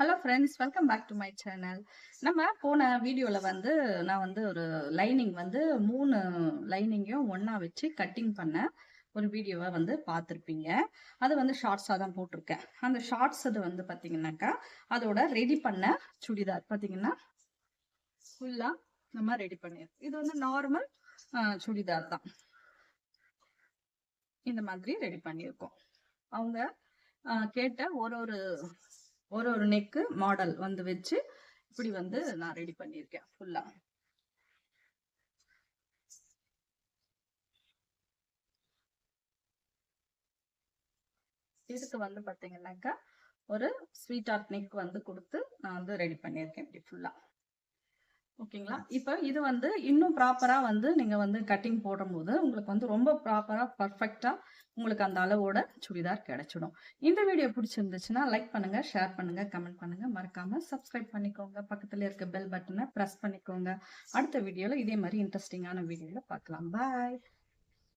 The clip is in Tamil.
Hello friends, welcome back to my channel. நம்ம போன வீடியோல வந்து நான் வந்து ஒரு லைனிங் வந்து 3 லைனிங்கையும் ஒண்ணா வச்சு கட்டிங் பண்ண ஒரு வீடியோவை வந்து பார்த்துருப்பீங்க. அது வந்து ஷார்ட்ஸாக தான் போட்டிருக்கேன். அந்த ஷார்ட்ஸ் அது வந்து பார்த்தீங்கன்னாக்கா அதோட ரெடி பண்ண சுடிதார் பார்த்தீங்கன்னா ஃபுல்லாக நம்ம ரெடி பண்ணியிருக்கோம். இது வந்து நார்மல் சுடிதார் தான். இந்த மாதிரி ரெடி பண்ணியிருக்கோம். அவங்க கேட்ட ஒரு ஒரு ஒரு ஒரு நெக்கு மாடல் வந்து வச்சு இப்படி வந்து நான் ரெடி பண்ணியிருக்கேன் ஃபுல்லா. இதுக்கு வந்து பாத்தீங்கன்னாக்கா ஒரு ஸ்வீட் ஆர்ட் நெக் வந்து கொடுத்து நான் வந்து ரெடி பண்ணியிருக்கேன் இப்படி ஃபுல்லா. ஓகேங்களா? இப்போ இது வந்து இன்னும் ப்ராப்பரா வந்து நீங்க வந்து கட்டிங் போடும்போது உங்களுக்கு வந்து ரொம்ப ப்ராப்பரா பர்ஃபெக்டா உங்களுக்கு அந்த அளவோட சுடிதார் கிடைச்சிடும். இந்த வீடியோ பிடிச்சிருந்துச்சுன்னா லைக் பண்ணுங்க, ஷேர் பண்ணுங்க, கமெண்ட் பண்ணுங்க, மறக்காம சப்ஸ்கிரைப் பண்ணிக்கோங்க, பக்கத்துல இருக்க பெல் பட்டனை பிரஸ் பண்ணிக்கோங்க. அடுத்த வீடியோல இதே மாதிரி இன்ட்ரெஸ்டிங்கான வீடியோல பார்க்கலாம். பாய்.